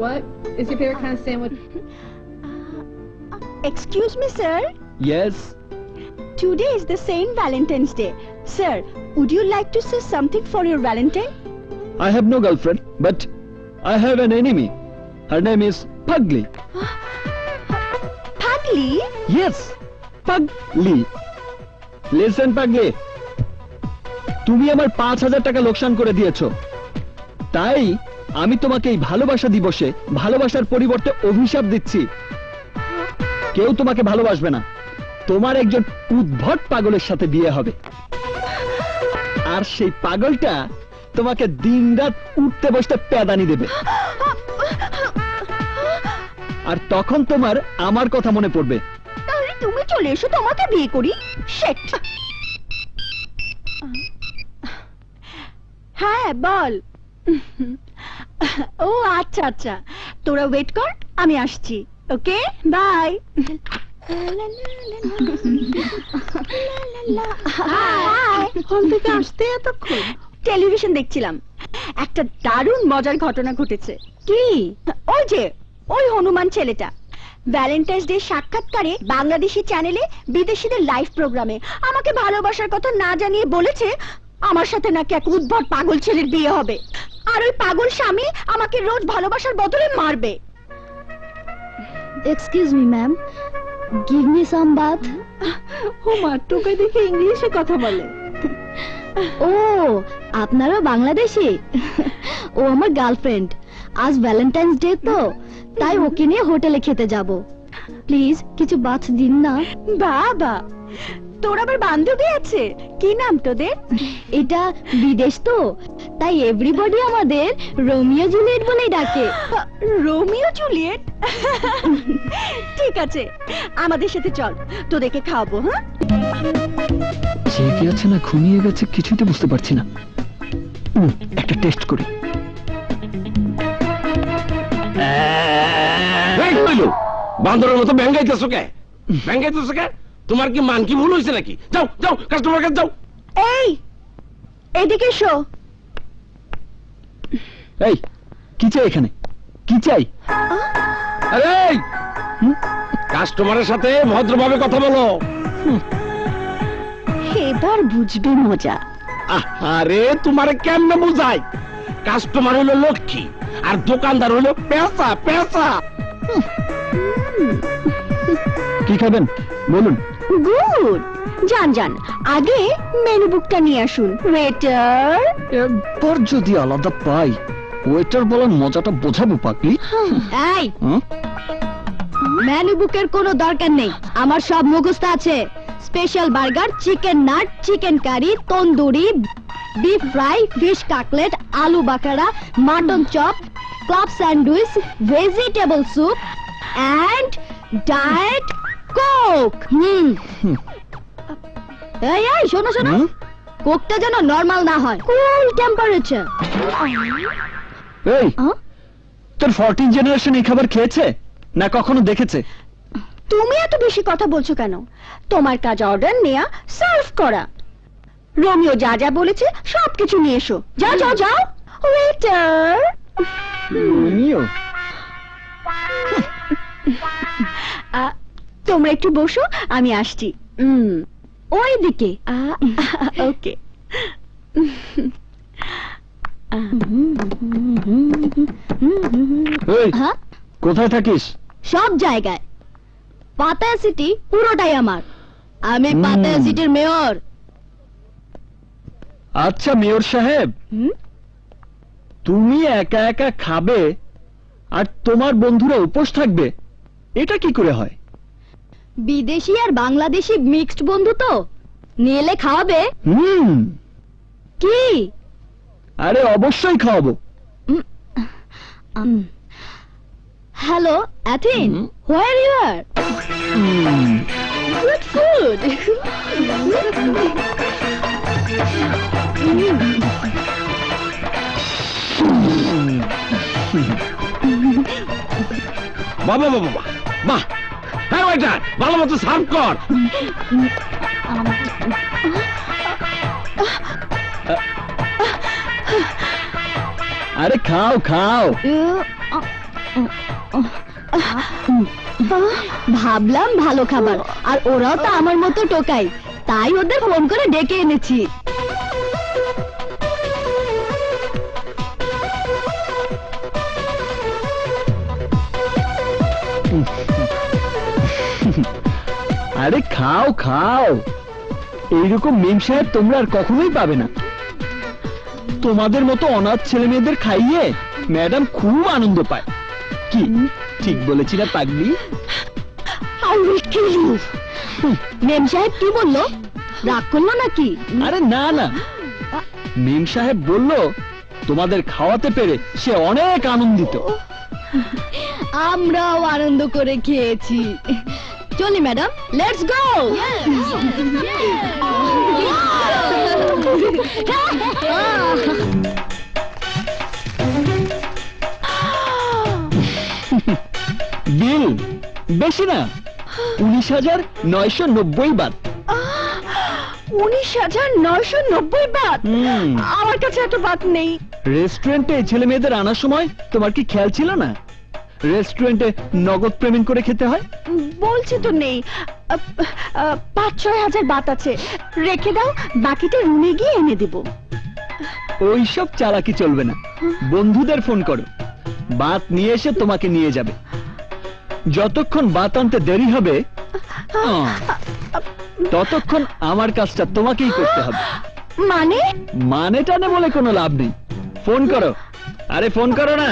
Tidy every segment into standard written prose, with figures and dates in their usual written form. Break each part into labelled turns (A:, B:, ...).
A: What is your favorite kind of sandwich?
B: Excuse me, sir.
C: Yes.
B: Today is the Saint Valentine's Day. Sir, would you like to say something for your Valentine?
C: I have no girlfriend, but I have an enemy. Her name is Pugly.
B: Pugly?
C: Yes, Pugly. Listen, Pugly. তুমি আমার 5000 টাকা লোকসান করে দিয়েছো, তাই আমি তোমাকে এই ভালোবাসা দিবসে ভালোবাসার পরিবর্তে অভিশাপ দিচ্ছি। কেউ তোমাকে ভালোবাসবে না, তোমার একজন উদ্ভট পাগলের সাথে বিয়ে হবে, আর সেই পাগলটা তোমাকে দিনরাত উঠতে বসতে প্যাদানি দেবে, আর তখন তোমার আমার কথা মনে পড়বে।
B: তাহলে তুমি চলে এসো, তোমাকে বিয়ে করি। শিট। হ্যাঁ বল। ও আচ্ছা আচ্ছা, তোরা ওয়েট কর, আমি আসছি। Okay bye. হল থেকে আসতে এতক্ষণ? টেলিভিশন দেখছিলাম, একটা দারুণ মজার ঘটনা ঘটেছে। কি? ওই যে ওই হনুমান ছেলেটা ভ্যালেন্টাইন্স ডে সাক্ষাৎকারে বাংলাদেশি চ্যানেলে বিদেশিদের লাইভ প্রোগ্রামে আমাকে ভালোবাসার কথা না জানিয়ে বলেছে আমার সাথে নাকি এক উদ্ভট পাগল ছেলের বিয়ে হবে, আর ওই পাগল স্বামী আমাকে রোজ ভালোবাসার বদলে মারবে।
D: Excuse me ma'am, give me some bath.
B: ও মা, তোকে দেখে ইংলিশে কথা বলে।
D: ও আপনারা বাংলাদেশি? ও আমার গার্লফ্রেন্ড, আজ ভ্যালেন্টাইন্স ডে তো, তাই ওকে নিয়ে হোটেলে খেতে যাব। প্লিজ কিছু বাথ দিন না।
B: বাবা, তোর আবার বান্ধবী আছে? কি নাম তোদের?
D: এটা বিদেশ তো, তাই এভরিবডি আমাদের রোমিও জুলিয়েট বলেই ডাকে।
B: Romeo Juliet? ঠিক আছে, আমাদের সাথে চল, তোদেরকে খাওয়াবো। হ্যাঁ,
C: জেগে আছে না ঘুমিয়ে গেছে কিছুই তো বুঝতে পারছি না। একটা টেস্ট করি।
E: বান্দরের মতো ব্যাঙ্গাইতেছো কে? ব্যাঙ্গাইতেছো কে? তোমার কি মান কি ভুল হয়েছে নাকি? যাও যাও, কাস্টমার কাছে যাও।
B: এই এদিকে এসো।
C: এই কি চাই এখানে? কি চাই?
E: আরে কাস্টমারের সাথে ভদ্রভাবে কথা বলো।
B: এবার বুঝবে মজা।
E: আরে তোমারে কেমনে বুঝাই? কাস্টমার হলো লক্ষ্মী আর দোকানদার হলো পেঁচা পেঁচা।
C: কি খাবেন বলুন?
B: গুড, যান যান, আগে মেনু বুকটা নিয়ে আসুন। ওয়েটার।
C: একবার যদি আলাদা পাই, ওয়েটার বলার মজাটা বোঝাবো পাগলি।
D: এই মেনু বুকের কোনো দরকার নেই, আমার সব মুখস্থ আছে। Special burger, chicken nut, chicken curry, tandoori, beef fry, fish cutlet, আলু বাকারা, mutton chop, club sandwich, vegetable soup and diet coke. এই এই শোনো শোনো, কোকটা যেন নরমাল না হয়, কুল টেম্পারেচার।
C: এই তোর 14 জেনারেশন এই খাবার খেয়েছে না কখনো দেখেছে?
B: তুমি এত বেশি কথা বলছো কেন? তোমার কাজ অর্ডার নেয়া, সার্ভ করা। রোমিও যা যা বলেছে সবকিছু নিয়ে এসো। যাও যাও যাও। ওয়েটার।
C: রোমিও,
B: তোমরা একটু বসো, আমি আসছি।
D: ওই দিকে।
B: ওকে।
D: হ্যাঁ,
C: কোথায় থাকিস?
D: সব জায়গায়। পাতায়া সিটি পুরোটাই আমার, আমি পাতায়া সিটির মেয়র।
C: আচ্ছা মেয়র সাহেব, তুমি একা একা খাবে আর তোমার বন্ধুরা উপোস থাকবে, এটা কি করে হয়?
D: বিদেশি আর বাংলাদেশি মিক্সড বন্ধু তো, নিলে খাওয়াবে। কি?
C: আরে অবশ্যই খাওয়াবো।
D: হ্যালো অ্যাথিন, where you are?
B: Good food.
E: বাবা বাবা বাহ, হ্যাঁ ওইটা ভালো মতো সার্ভ কর।
C: আরে খাও খাও।
D: ভাবলাম ভালো খাবার, আর ওরাও তো আমার মতো টোকাই, তাই ওদের ফোন করে ডেকে এনেছি।
C: আরে খাও খাও, এইরকম মেম সাহেব তোমরা আর কখনোই পাবে না। তোমাদের মতো অনাথ ছেলে মেয়েদের খাইয়ে ম্যাডাম খুব আনন্দ পায়। কি ঠিক বলেছি না পাগলি?
D: মেম সাহেব কি বললো? রাগ করলো নাকি?
C: আরে না না, মেম সাহেব বলল তোমাদের খাওয়াতে পেরে সে অনেক আনন্দিত।
D: আমরাও আনন্দ করে খেয়েছি। চলি ম্যাডাম, লেটস গো।
C: বিল বেশি না, 19,990 বাদ।
B: 19,990 বাত? আমার কাছে এত বাত নেই।
C: রেস্টুরেন্টে ছেলে মেয়েদের আনার সময় তোমার কি খেয়াল ছিল না রেস্টুরেন্টে নগদ পেমেন্ট করে খেতে হয়?
B: বলছি তো নেই। 5-6 হাজার বাত আছে, রেখে দাও, বাকিটা রুমে গিয়ে এনে দেব।
C: ওইসব চালাকি চলবে না, বন্ধুদের ফোন করো, বাত নিয়ে এসে তোমাকে নিয়ে যাবে। যতক্ষণ বাত আনতে দেরি হবে ততক্ষণ আমার কাজটা তোমাকেই করতে হবে।
B: মানে?
C: মানে টানে বলে কোনো লাভ নেই, ফোন করো। আরে ফোন করো না।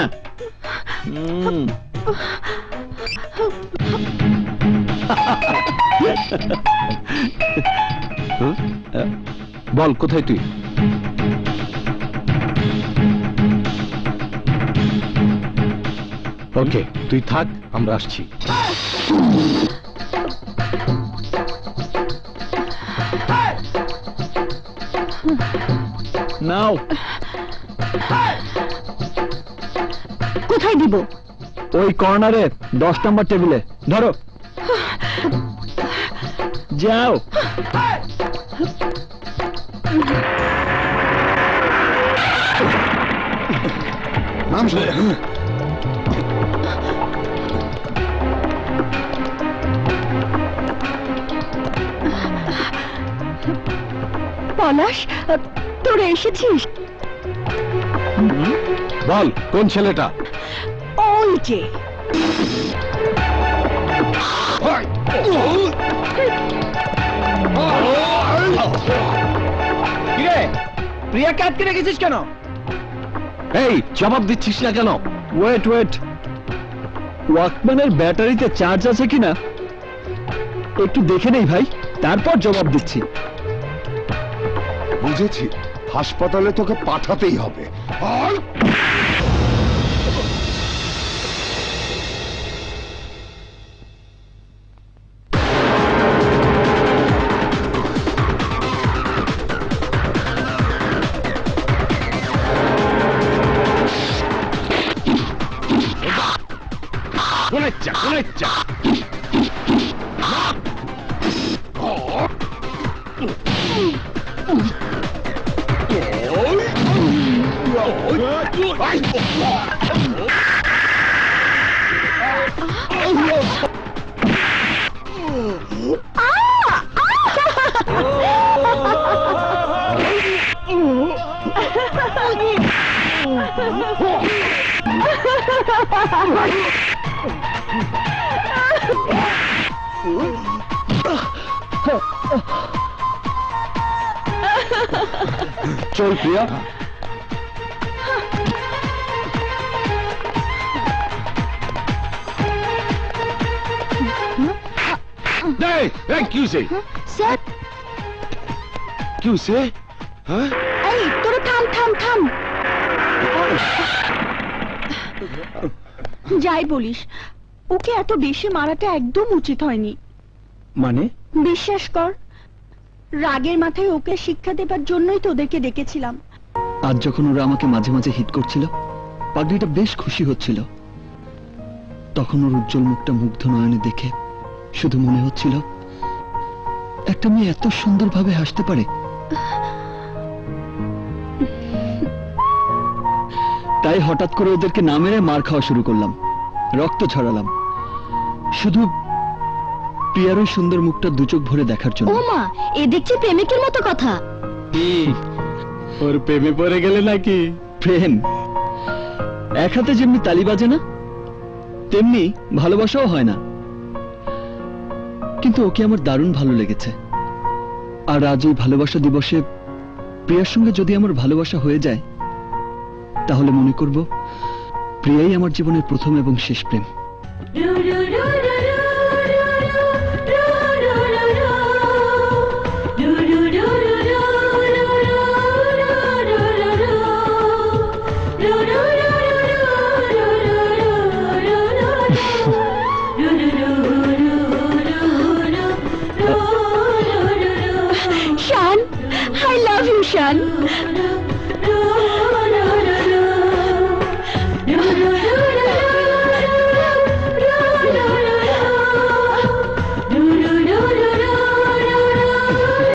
E: বল কোথায় তুই? ওকে তুই থাক, আমরা আসছি।
C: নাও।
B: কোথায় দিব?
C: ওই কর্নারে 10 নম্বর টেবিলে ধরো। যাও।
B: পলাশ, তোরা এসেছিস?
E: বল কোন ছেলেটা?
B: ওই যে।
C: প্রিয়াকে আটকে রেখেছিস কেন?
E: এই জবাব দিচ্ছিস না কেন?
C: ওয়েট ওয়েট, ওয়াকম্যানের ব্যাটারিতে চার্জ আছে কিনা একটু দেখে নেই ভাই, তারপর জবাব দিচ্ছি।
F: বুঝেছি, হাসপাতালে তোকে পাঠাতেই হবে। আর
E: চল প্রিয়া।
B: স্যার, এই তোরা থাম থাম থাম। যাই বলিস, ওকে এত বেশি মারাটা একদম উচিত হয়নি।
C: মানে?
B: বিশ্বাস কর, রাগের মাথায় ওকে শিক্ষা দেবার জন্যই তো ওদেরকে ডেকেছিলাম।
C: আজ যখন ওরা আমাকে মাঝে মাঝে হিট করছিল, পাগড়িটা বেশ খুশি হচ্ছিল। তখন ওর উজ্জ্বল মুখটা মুগ্ধ নয়নে দেখে শুধু মনে হচ্ছিল একটা মেয়ে এত সুন্দরভাবে হাসতে পারে। তাই হঠাৎ করে ওদেরকে না মেরে মার খাওয়া শুরু করলাম। রক্ত ছড়ালাম শুধু প্রিয়ার ওই সুন্দর মুখটা দু চোখ ভরে দেখার জন্য।
D: ও মা, এ দেখছি প্রেমিকের মতো কথা।
C: ওর প্রেমে পড়ে গেলে নাকি? প্রেম এক হাতে যেমনি তালি বাজে না, তেমনি ভালোবাসাও হয় না। কিন্তু ওকে আমার দারুণ ভালো লেগেছে। আর আজ এই ভালোবাসা দিবসে প্রিয়ার সঙ্গে যদি আমার ভালোবাসা হয়ে যায়, তাহলে মনে করব প্রিয়াই আমার জীবনের প্রথম এবং শেষ প্রেম।
B: শান, I love you, শান।